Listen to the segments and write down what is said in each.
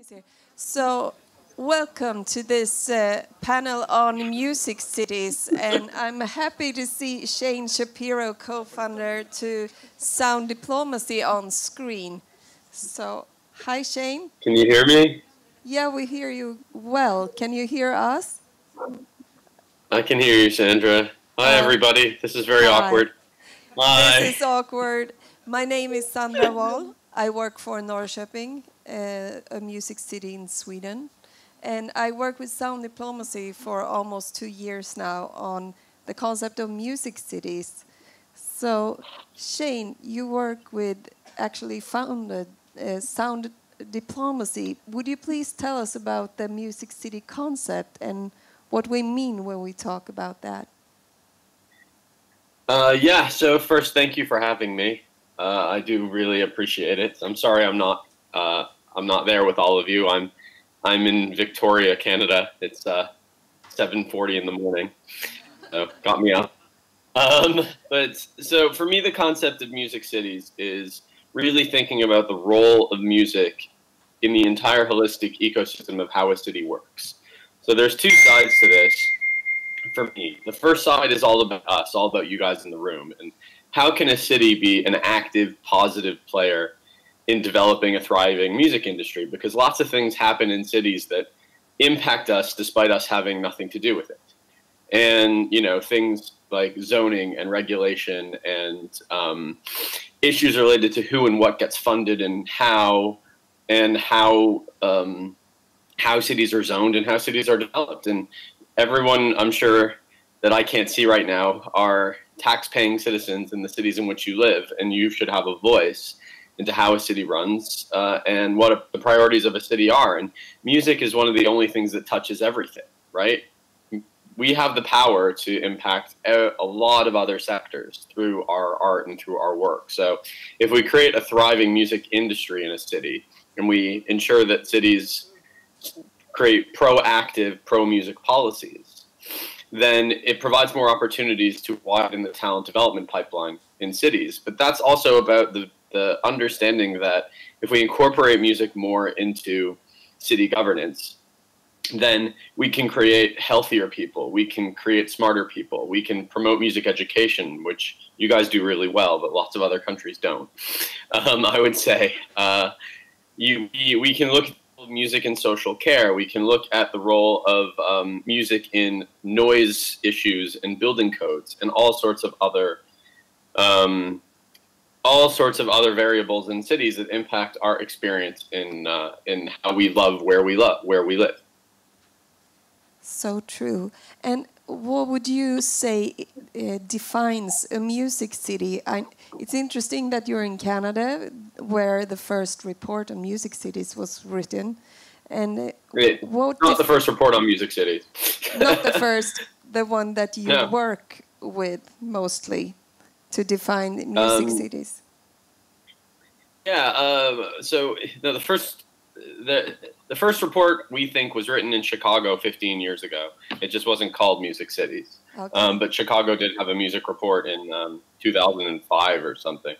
is here. So, welcome to this panel on music cities, and I'm happy to see Shain Shapiro, co-founder to Sound Diplomacy, on screen. So, hi Shain. Can you hear me? Yeah, we hear you well. Can you hear us? I can hear you, Sandra. Hi, everybody. This is very awkward. Hi. This is awkward. My name is Sandra. I work for Norrköping, a music city in Sweden. And I work with Sound Diplomacy for almost 2 years now on the concept of music cities. So, Shain, you work with, actually founded Sound Diplomacy. Would you please tell us about the music city concept and what we mean when we talk about that? Yeah, so first, thank you for having me. I do really appreciate it. I'm sorry I'm not there with all of you. I'm in Victoria, Canada. It's 7:40 in the morning, so got me up. But so for me, the concept of music cities is really thinking about the role of music in the entire holistic ecosystem of how a city works. So there's two sides to this for me. The first side is all about us, all about you guys in the room, and how can a city be an active, positive player in developing a thriving music industry? Because lots of things happen in cities that impact us despite us having nothing to do with it. And, you know, things like zoning and regulation and issues related to who and what gets funded and how cities are zoned and how cities are developed. And everyone, I'm sure, that I can't see right now are tax-paying citizens in the cities in which you live, and you should have a voice into how a city runs and what the priorities of a city are. And music is one of the only things that touches everything, right? We have the power to impact a lot of other sectors through our art and through our work. So if we create a thriving music industry in a city and we ensure that cities create proactive pro-music policies, then it provides more opportunities to widen the talent development pipeline in cities. But that's also about the understanding that if we incorporate music more into city governance, then we can create healthier people, we can create smarter people, we can promote music education, which you guys do really well, but lots of other countries don't. I would say we can look at music in social care, we can look at the role of music in noise issues and building codes and all sorts of other variables in cities that impact our experience in how we love where we live. So true. And what would you say defines a music city? It's interesting that you're in Canada, where the first report on music cities was written. And not the first report on music cities. Not the first, the one that you work with mostly to define music cities. Yeah. So the first report, we think, was written in Chicago 15 years ago. It just wasn't called Music Cities. Okay. But Chicago did have a music report in 2005 or something.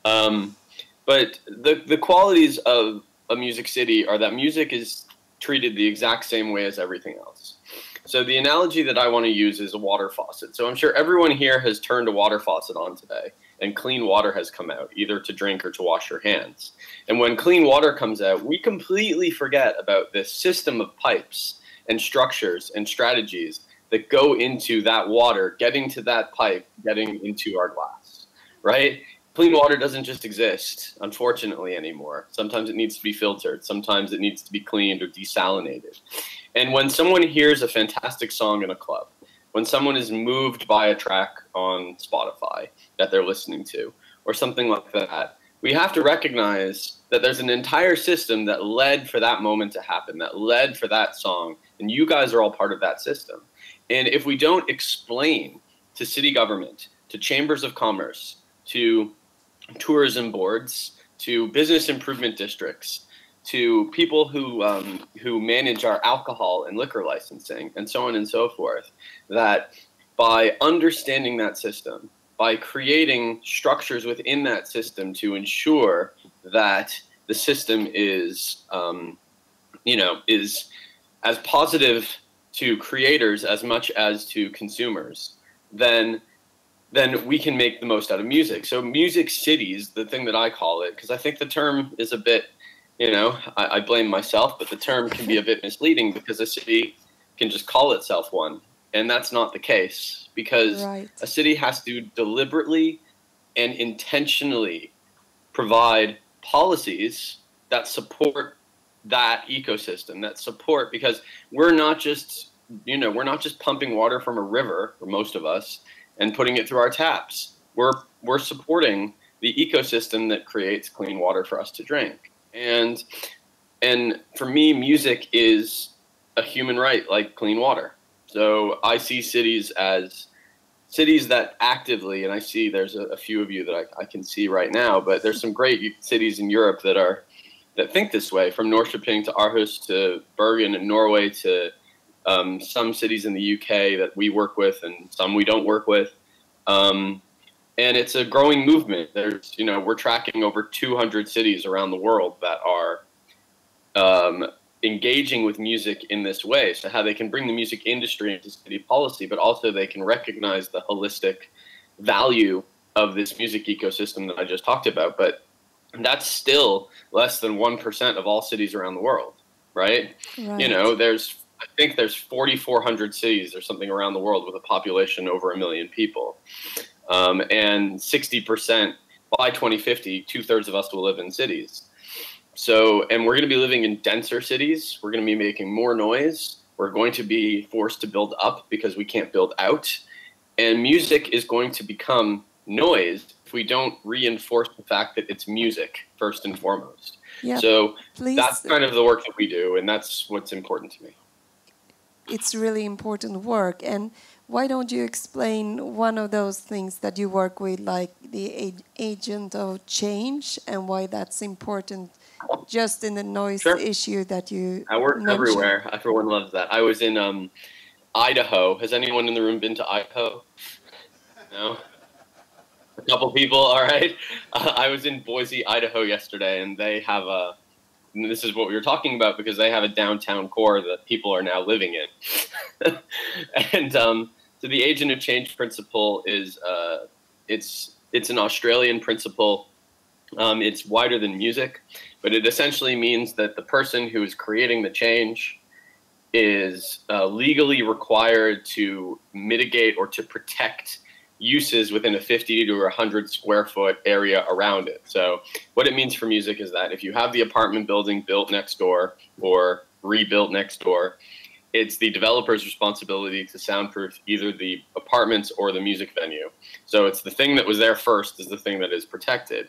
But the qualities of a music city are that music is treated the exact same way as everything else. So the analogy that I want to use is a water faucet. So I'm sure everyone here has turned a water faucet on today, and clean water has come out, either to drink or to wash your hands. And when clean water comes out, we completely forget about this system of pipes and structures and strategies that go into that water, getting to that pipe, getting into our glass, right? Clean water doesn't just exist, unfortunately, anymore. Sometimes it needs to be filtered. Sometimes it needs to be cleaned or desalinated. And when someone hears a fantastic song in a club, when someone is moved by a track on Spotify that they're listening to, or something like that, we have to recognize that there's an entire system that led for that moment to happen, that led for that song, and you guys are all part of that system. And if we don't explain to city government, to chambers of commerce, to tourism boards, to business improvement districts, to people who manage our alcohol and liquor licensing, and so on and so forth, that by understanding that system, by creating structures within that system to ensure that the system is is as positive to creators as much as to consumers, then we can make the most out of music. So music cities, the thing that I call it, because I think the term is a bit, I blame myself, but the term can be a bit misleading because a city can just call itself one. And that's not the case, because a city has to deliberately and intentionally provide policies that support that ecosystem, that support, because we're not just pumping water from a river, for most of us, and putting it through our taps. We're supporting the ecosystem that creates clean water for us to drink. And for me, music is a human right, like clean water. So I see cities as cities that actively, and I see there's a few of you that I can see right now, but there's some great cities in Europe that think this way, from Norrköping to Aarhus to Bergen in Norway to some cities in the UK that we work with and some we don't work with. And it's a growing movement. There's, we're tracking over 200 cities around the world that are engaging with music in this way. So how they can bring the music industry into city policy, but also they can recognize the holistic value of this music ecosystem that I just talked about. But that's still less than 1% of all cities around the world, right? I think there's 4,400 cities or something around the world with a population over 1 million people. And 60% by 2050, 2/3 of us will live in cities. So, and we're going to be living in denser cities. We're going to be making more noise. We're going to be forced to build up because we can't build out. And music is going to become noise if we don't reinforce the fact that it's music first and foremost. Yep. So that's kind of the work that we do, and that's what's important to me. It's really important work. And why don't you explain one of those things that you work with, like the agent of change, and why that's important just in the noise issue that you I work mentioned? Everywhere. Everyone loves that. I was in Idaho. Has anyone in the room been to Idaho? No? A couple people, all right. I was in Boise, Idaho yesterday, and they have and this is what we were talking about, because they have a downtown core that people are now living in. And so the agent of change principle is, it's an Australian principle. It's wider than music, but it essentially means that the person who is creating the change is legally required to mitigate or to protect uses within a 50 to 100 square foot area around it. So what it means for music is that if you have the apartment building built next door or rebuilt next door, it's the developer's responsibility to soundproof either the apartments or the music venue. So it's the thing that was there first is the thing that is protected.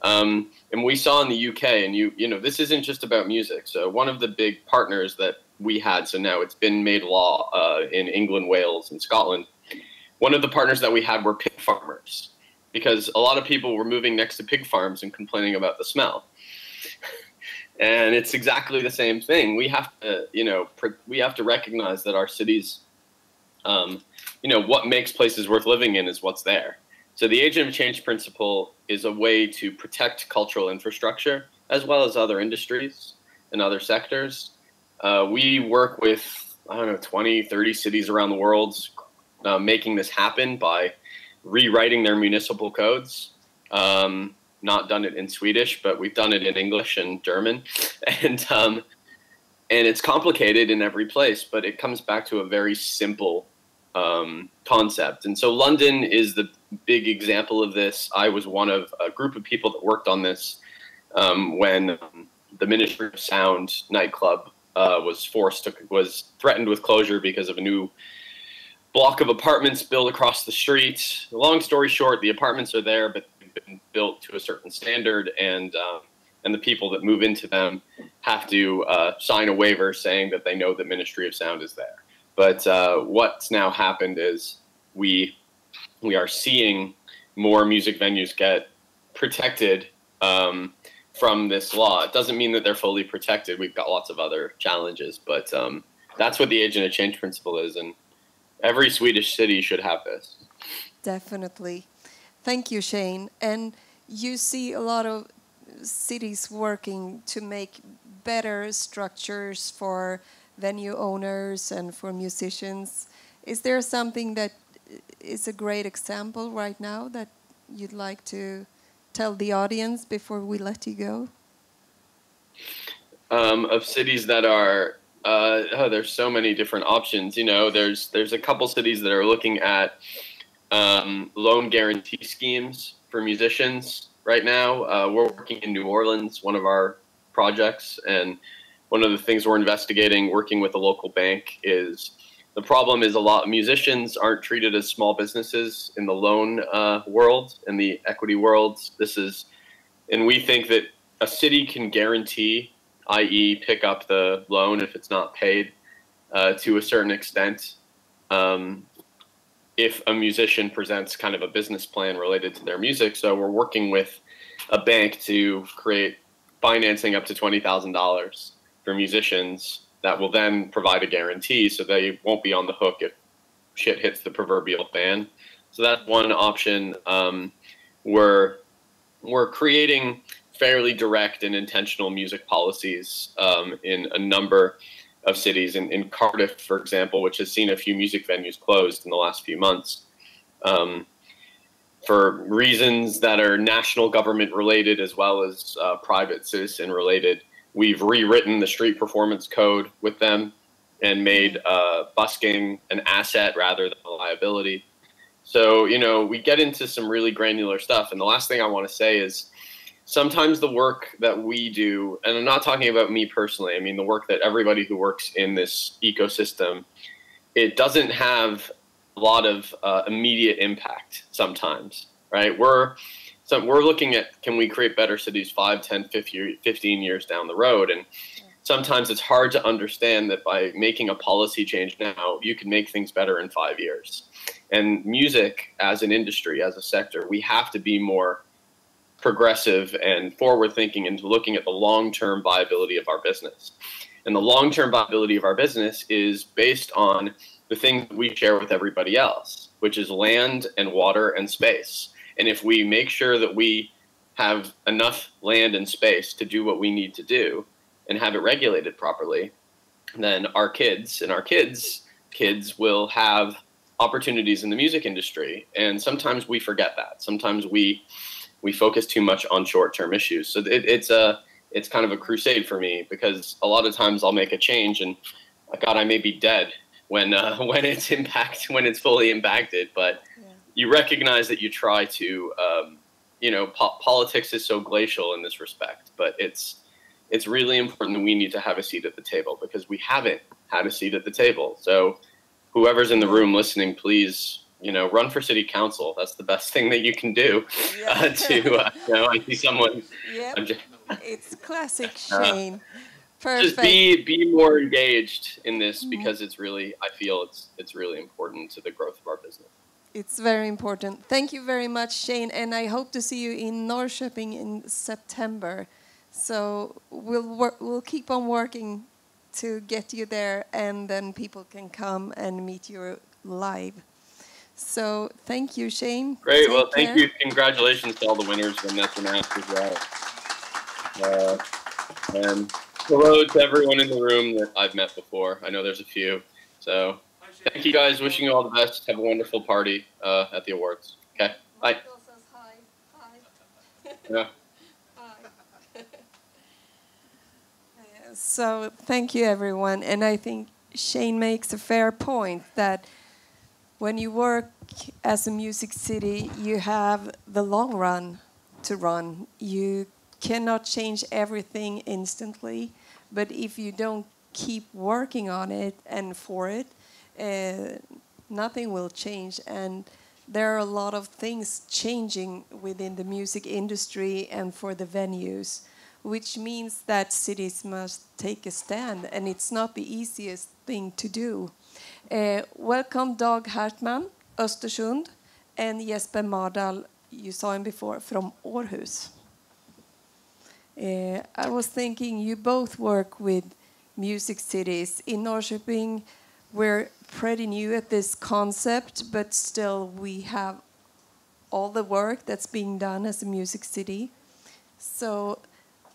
And we saw in the UK, and you know, this isn't just about music. So one of the big partners that we had, so now it's been made law in England, Wales, and Scotland. One of the partners that we had were pig farmers, because a lot of people were moving next to pig farms and complaining about the smell. And it's exactly the same thing. We have to, you know, we have to recognize that our cities, you know, what makes places worth living in is what's there. So the agent of change principle is a way to protect cultural infrastructure as well as other industries and other sectors. We work with, I don't know, 20, 30 cities around the world, making this happen by rewriting their municipal codes. Not done it in Swedish, but we've done it in English and German. And it's complicated in every place, but it comes back to a very simple concept. And so London is the big example of this. I was one of a group of people that worked on this when the Ministry of Sound nightclub was threatened with closure because of a new block of apartments built across the street. Long story short, the apartments are there, but they've been built to a certain standard, and the people that move into them have to sign a waiver saying that they know the Ministry of Sound is there. But what's now happened is we are seeing more music venues get protected from this law. It doesn't mean that they're fully protected. We've got lots of other challenges, but that's what the agent of change principle is, and every Swedish city should have this. Definitely. Thank you, Shain. And you see a lot of cities working to make better structures for venue owners and for musicians. Is there something that is a great example right now that you'd like to tell the audience before we let you go? Of cities that are, there's so many different options. You know, there's a couple cities that are looking at loan guarantee schemes for musicians right now. We're working in New Orleans, one of our projects, and one of the things we're investigating, working with a local bank, is the problem is a lot of musicians aren't treated as small businesses in the loan world, in the equity world. And we think that a city can guarantee, i.e. pick up the loan if it's not paid to a certain extent. If a musician presents kind of a business plan related to their music. So we're working with a bank to create financing up to $20,000 for musicians that will then provide a guarantee so they won't be on the hook if shit hits the proverbial fan. So that's one option. We're creating fairly direct and intentional music policies in a number of cities. In Cardiff, for example, which has seen a few music venues closed in the last few months for reasons that are national government related as well as private citizen related. We've rewritten the street performance code with them and made busking an asset rather than a liability. So, you know, we get into some really granular stuff. And the last thing I want to say is sometimes the work that we do, and I'm not talking about me personally, I mean the work that everybody who works in this ecosystem, it doesn't have a lot of immediate impact sometimes, right? We're looking at, can we create better cities 5, 10, 15 years down the road? And sometimes it's hard to understand that by making a policy change now, you can make things better in 5 years. And music as an industry, as a sector, we have to be more progressive and forward-thinking into looking at the long-term viability of our business. And the long-term viability of our business is based on the things that we share with everybody else, which is land and water and space. And if we make sure that we have enough land and space to do what we need to do and have it regulated properly, then our kids and our kids' kids will have opportunities in the music industry. And sometimes we forget that. Sometimes we focus too much on short-term issues. So it's kind of a crusade for me, because a lot of times I'll make a change and God, I may be dead when it's fully impacted. But you recognize that you try to, politics is so glacial in this respect, but it's really important that we need to have a seat at the table, because we haven't had a seat at the table. So whoever's in the room listening, please, run for city council. That's the best thing that you can do. I see someone. Yeah, it's classic Shain. Just be more engaged in this, because it's really, I feel it's really important to the growth of our business. It's very important. Thank you very much, Shain, and I hope to see you in Norrköping in September. So we'll keep on working to get you there, and then people can come and meet you live. So thank you, Shain. Great. Well, thank you. Congratulations to all the winners when that's announced as well. And hello to everyone in the room that I've met before. I know there's a few. So thank you guys. Wishing you all the best. Have a wonderful party at the awards. Okay. Bye. Mardahl says hi. Hi. Yeah. Hi. So thank you, everyone. And I think Shain makes a fair point that when you work as a music city, you have the long run to run. You cannot change everything instantly, but if you don't keep working on it and for it, nothing will change. And there are a lot of things changing within the music industry and for the venues, which means that cities must take a stand, and it's not the easiest thing to do. Welcome Dag Hartman, Östersund, and Jesper Mardahl, you saw him before, from Aarhus. I was thinking you both work with music cities. In Norrköping, we're pretty new at this concept, but still we have all the work that's being done as a music city. So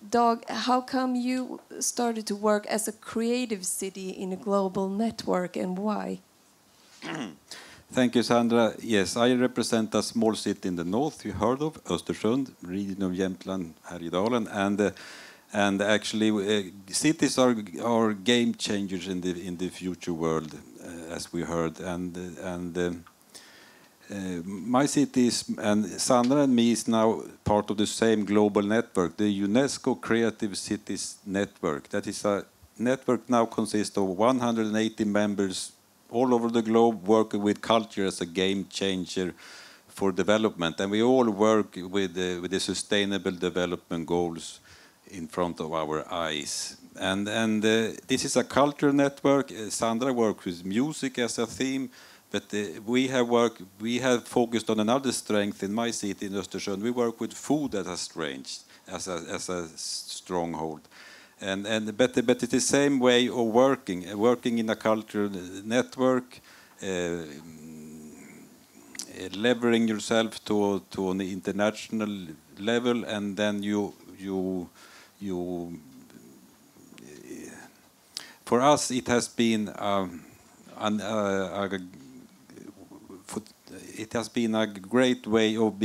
Dag, how come you started to work as a creative city in a global network, and why? Thank you, Sandra. Yes, I represent a small city in the north you heard of, Östersund, region of Jämtland, Härjedalen, and actually cities are game changers in the future world, as we heard, and my city is, and Sandra and me is now part of the same global network, the UNESCO Creative Cities Network. That is a network now consists of 180 members all over the globe working with culture as a game changer for development. And we all work with the sustainable development goals in front of our eyes. And this is a culture network. Sandra works with music as a theme. But we have focused on another strength in my city in Östersund. We work with food as a strength, as a stronghold, but it's the same way of working in a cultural network, leveraging yourself to an international level, and then you. For us, it has been. It has been a great way of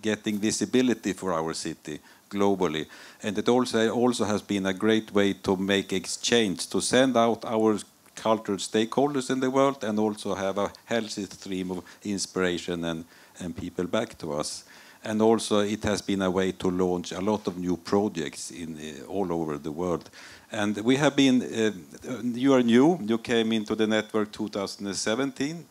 getting visibility for our city globally, and it also has been a great way to make exchange, to send out our cultural stakeholders in the world, and also have a healthy stream of inspiration and people back to us. And also it has been a way to launch a lot of new projects all over the world. And we have been, you are new, you came into the network 2017.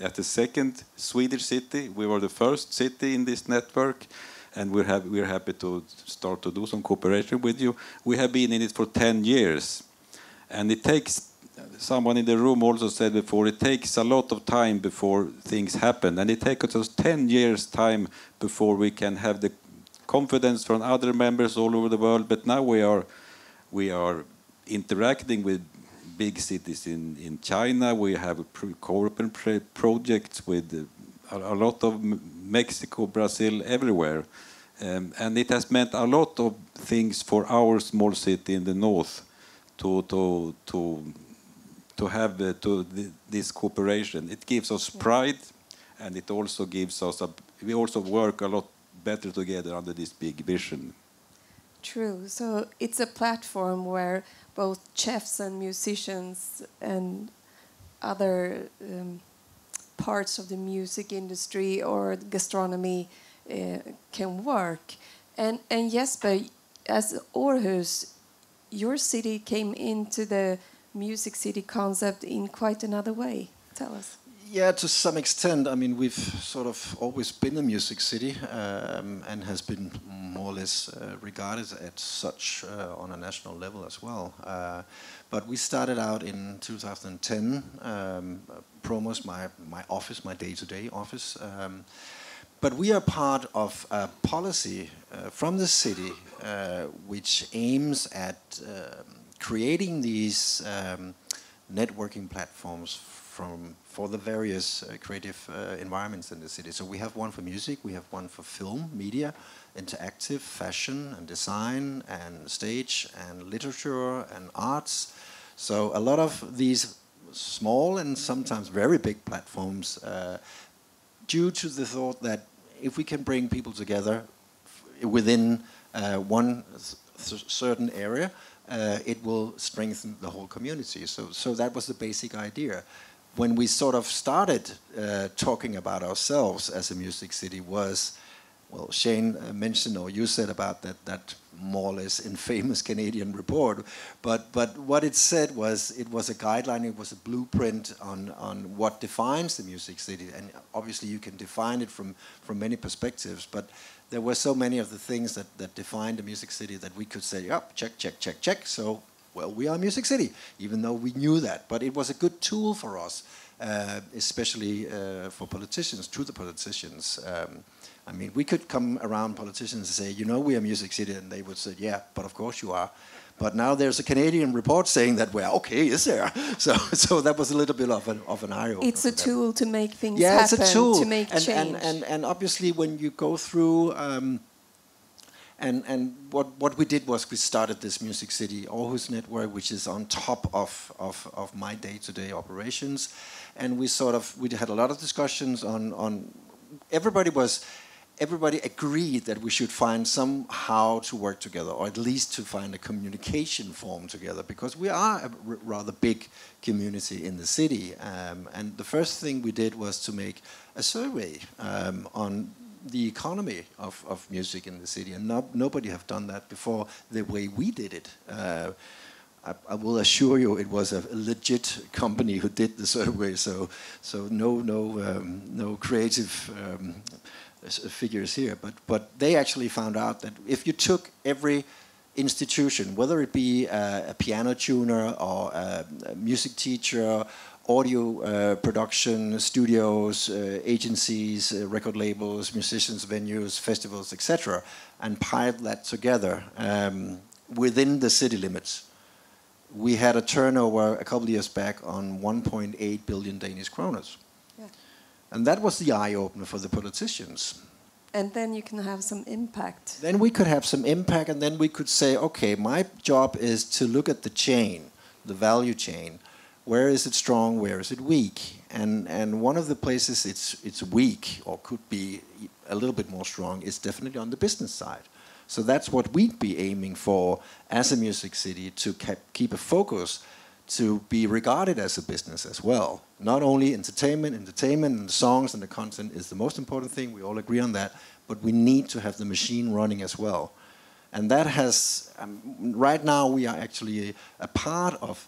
At the second Swedish city, we were the first city in this network, and we're happy to start to do some cooperation with you. We have been in it for 10 years, and it takes, someone in the room also said before, it takes a lot of time before things happen, and it takes us 10 years time before we can have the confidence from other members all over the world. But now we are interacting with big cities in China. We have corporate projects with a lot of Mexico, Brazil, everywhere. And it has meant a lot of things for our small city in the north to have this cooperation. It gives us pride, and it also gives us we also work a lot better together under this big vision. True. So it's a platform where both chefs and musicians and other parts of the music industry or gastronomy can work. And Jesper, as Aarhus, your city came into the music city concept in quite another way. Tell us. Yeah, to some extent. I mean, we've sort of always been a music city and has been more or less regarded as such on a national level as well. But we started out in 2010, Promos, my office, my day-to-day office. But we are part of a policy from the city which aims at creating these networking platforms for the various creative environments in the city. So we have one for music, we have one for film, media, interactive, fashion and design and stage and literature and arts. So a lot of these small and sometimes very big platforms due to the thought that if we can bring people together within one certain area, it will strengthen the whole community. So that was the basic idea. When we sort of started talking about ourselves as a music city was, well, Shain mentioned, or you said about that more or less infamous Canadian report, but what it said was it was a guideline, it was a blueprint on what defines the music city, and obviously you can define it from many perspectives, but there were so many of the things that defined the music city that we could say, yep, check, so, well, we are a music city, even though we knew that, but it was a good tool for us, especially for politicians, to the politicians. I mean, we could come around politicians and say, you know, we are a music city, and they would say, yeah, but of course you are. But now there's a Canadian report saying that, well, okay, is there? So that was a little bit of an eye-opener. It's a tool to make things happen, it's a tool. To make change. And obviously when you go through And what we did was we started this Music City Aarhus network, which is on top of my day-to-day operations. And we had a lot of discussions on everybody agreed that we should find somehow to work together, or at least to find a communication form together, because we are a rather big community in the city. And the first thing we did was to make a survey on the economy of music in the city, and nobody have done that before the way we did it. I will assure you, it was a legit company who did the survey, so no creative figures here. But they actually found out that if you took every institution, whether it be a piano tuner or a music teacher, audio production, studios, agencies, record labels, musicians, venues, festivals, etc., and piled that together within the city limits, we had a turnover a couple of years back on 1.8 billion Danish kroners. Yeah. And that was the eye-opener for the politicians. And then you can have some impact. Then we could have some impact, and then we could say, okay, my job is to look at the chain, the value chain. Where is it strong? Where is it weak? And one of the places it's weak, or could be a little bit more strong, is definitely on the business side. So that's what we'd be aiming for as a music city, to keep a focus, to be regarded as a business as well. Not only entertainment and the songs and the content is the most important thing, we all agree on that, but we need to have the machine running as well. And that has, right now we are actually a part of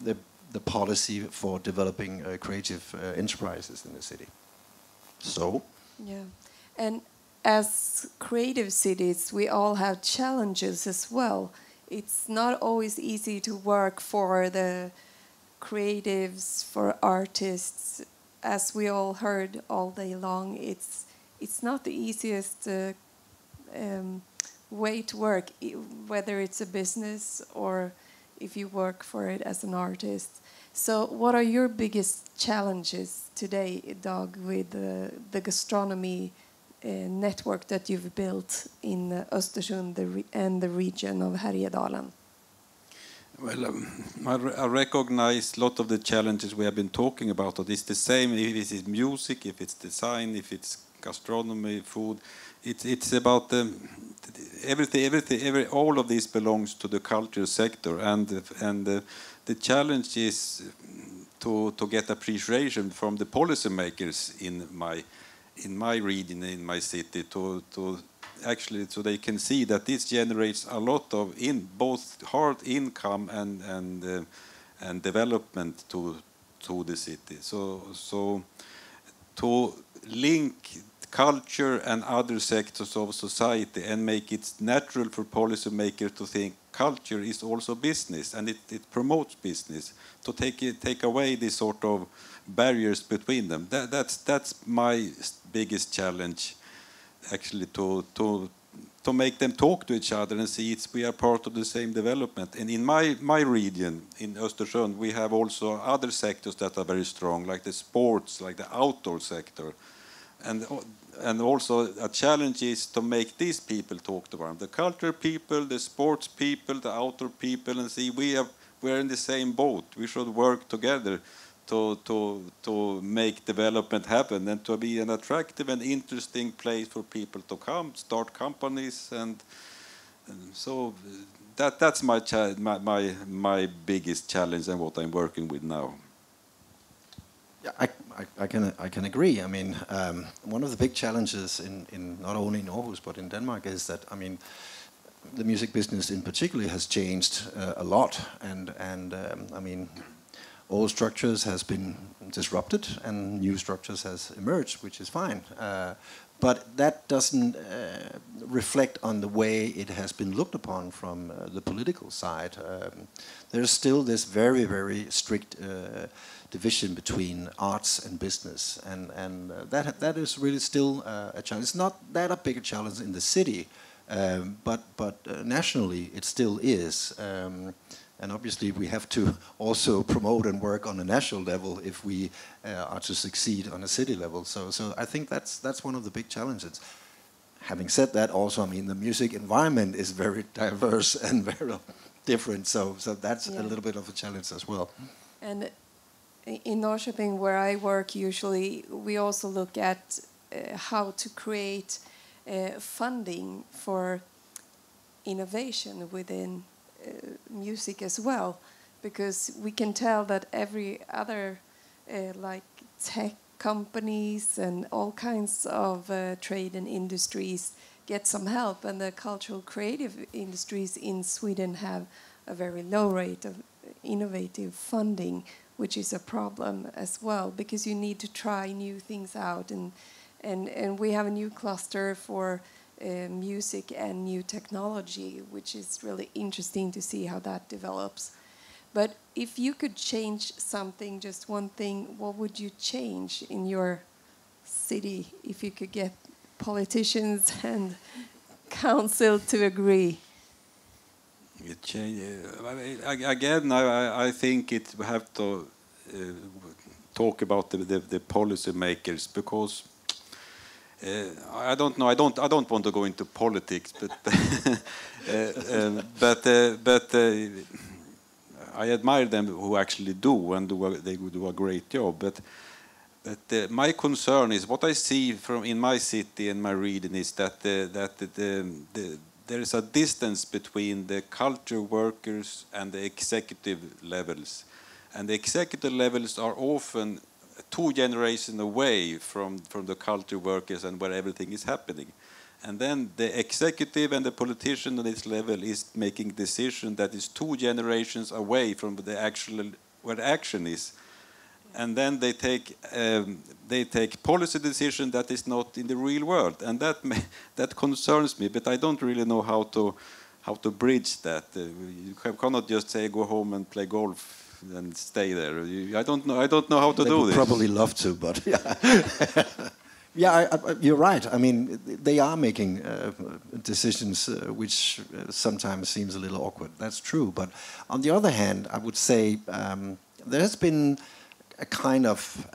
the policy for developing creative enterprises in the city. So? Yeah, and as creative cities, we all have challenges as well. It's not always easy to work for the creatives, for artists. As we all heard all day long, it's not the easiest way to work, whether it's a business or if you work for it as an artist. So what are your biggest challenges today, Dag, with the gastronomy network that you've built in Östersund and the region of Härjedalen? Well, I recognize a lot of the challenges we have been talking about. It's the same if it's music, if it's design, if it's gastronomy, food. It's about everything. All of this belongs to the culture sector, and the challenge is to get appreciation from the policymakers in my region, in my city, to actually, so they can see that this generates a lot of both hard income and development to the city. So to link culture and other sectors of society and make it natural for policymakers to think culture is also business, and it promotes business, to take away these sort of barriers between them. That's my biggest challenge, actually, to make them talk to each other and see we are part of the same development. And in my region, in Östersund, we have also other sectors that are very strong, like the sports, like the outdoor sector. And also a challenge is to make these people talk to one, the culture people, the sports people, the outdoor people, and see we're in the same boat. We should work together to make development happen, and to be an attractive and interesting place for people to come, start companies, and so that's my biggest challenge and what I'm working with now. Yeah, I can agree. I mean, one of the big challenges in not only in Aarhus but in Denmark is that, I mean, the music business in particular has changed a lot, and I mean, old structures has been disrupted and new structures has emerged, which is fine. But that doesn't reflect on the way it has been looked upon from the political side. There's still this very, very strict division between arts and business, and that is really still a challenge. It's not that a big challenge in the city, but nationally it still is. And obviously we have to also promote and work on a national level if we are to succeed on a city level. So I think that's one of the big challenges. having said that, also, I mean, the music environment is very diverse and very different, so that's a little bit of a challenge as well. And in Norrköping, where I work, usually we also look at how to create funding for innovation within music as well, because we can tell that every other like tech companies and all kinds of trade and industries get some help, and the cultural creative industries in Sweden have a very low rate of innovative funding, which is a problem as well, because you need to try new things out, and we have a new cluster for music and new technology, which is really interesting to see how that develops. But if you could change something, just one thing, what would you change in your city if you could get politicians and council to agree? Again, I think it we have to talk about the policy makers, because I don't know. I don't want to go into politics, but I admire them who actually do, and they do a great job. But my concern is what I see from in my city and my region is that there is a distance between the culture workers and the executive levels, and the executive levels are often 2 generations away from the culture workers and where everything is happening. And then the executive and the politician on this level is making decision that is 2 generations away from the actual where action is, and then they take policy decision that is not in the real world, and that concerns me. But I don't really know how to bridge that. You cannot just say go home and play golf and stay there. I don't know how to do this. They would probably love to, but yeah. Yeah, you're right. I mean, they are making decisions which sometimes seems a little awkward. That's true. But on the other hand, I would say there has been a kind of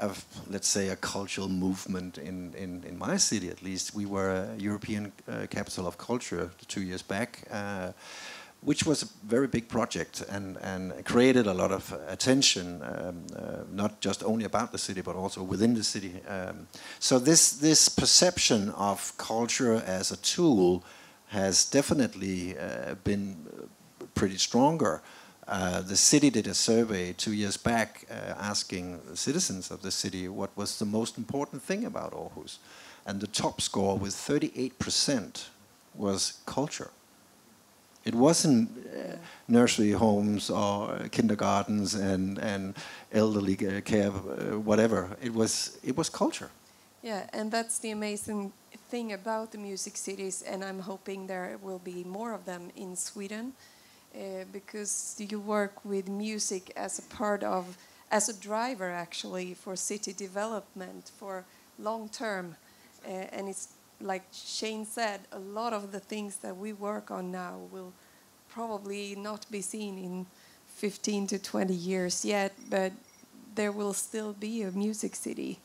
let's say, a cultural movement in my city, at least. We were a European capital of culture 2 years back, which was a very big project and created a lot of attention, not just only about the city, but also within the city. So this perception of culture as a tool has definitely been pretty stronger. The city did a survey 2 years back asking citizens of the city what was the most important thing about Aarhus. And the top score with 38% was culture. It wasn't nursery homes or kindergartens and elderly care, whatever. It was culture. Yeah, and that's the amazing thing about the music cities, and I'm hoping there will be more of them in Sweden, because you work with music as a driver actually for city development for long term, and it's like Shain said, a lot of the things that we work on now will probably not be seen in 15 to 20 years yet, but there will still be a music city,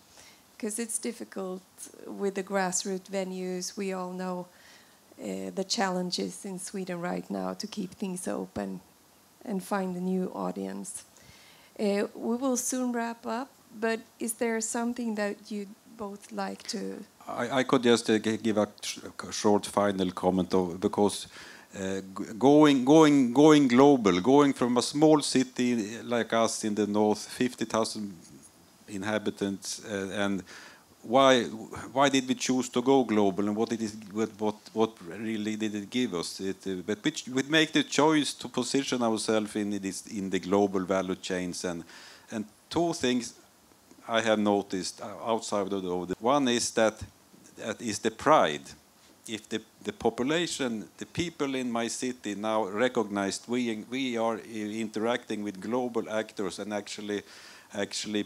because it's difficult with the grassroots venues. We all know the challenges in Sweden right now to keep things open and find a new audience. We will soon wrap up, but is there something that you'd both like to... I could just give a short final comment, because going global, going from a small city like us in the north, 50,000 inhabitants, and why did we choose to go global, and what really did it give us? But we make the choice to position ourselves in the global value chains, and 2 things I have noticed outside of the one is that is the pride. If the population, the people in my city now recognized we are interacting with global actors and actually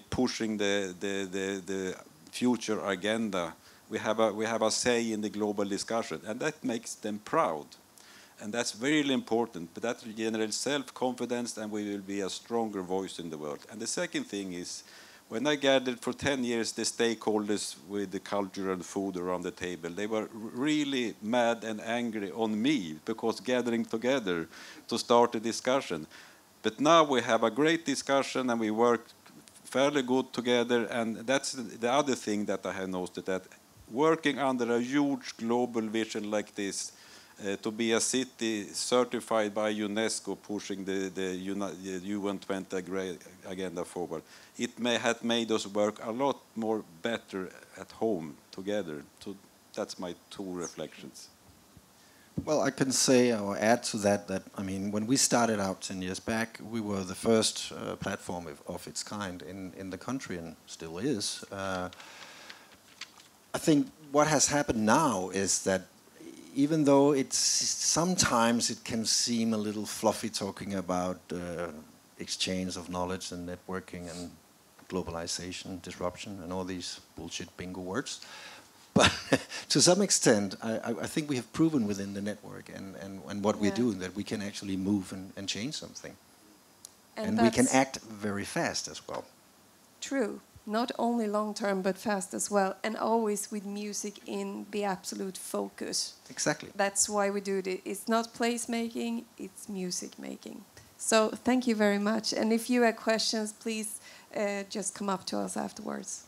pushing the future agenda, we have a say in the global discussion, and that makes them proud, and that's really important. But that generates self-confidence, and we will be a stronger voice in the world. And the second thing is, When I gathered for 10 years the stakeholders with the culture and food around the table, they were really mad and angry on me because gathering together to start a discussion. But now we have a great discussion and we work fairly good together, and that's the other thing that I have noticed, that working under a huge global vision like this, to be a city certified by Unesco, pushing the UN 20 agenda forward, it may have made us work a lot more better at home together. So that's my two reflections. Well, I can say or add to that I mean, when we started out 10 years back, we were the first platform of its kind in the country, and still is. I think what has happened now is that even though sometimes it can seem a little fluffy talking about exchange of knowledge and networking and globalization, disruption, and all these bullshit bingo words, but to some extent, I think we have proven within the network and what we're doing that we can actually move and change something. And we can act very fast as well. True. Not only long term, but fast as well. And always with music in the absolute focus. Exactly. That's why we do it. It's not place making, it's music making. So thank you very much. And if you have questions, please just come up to us afterwards.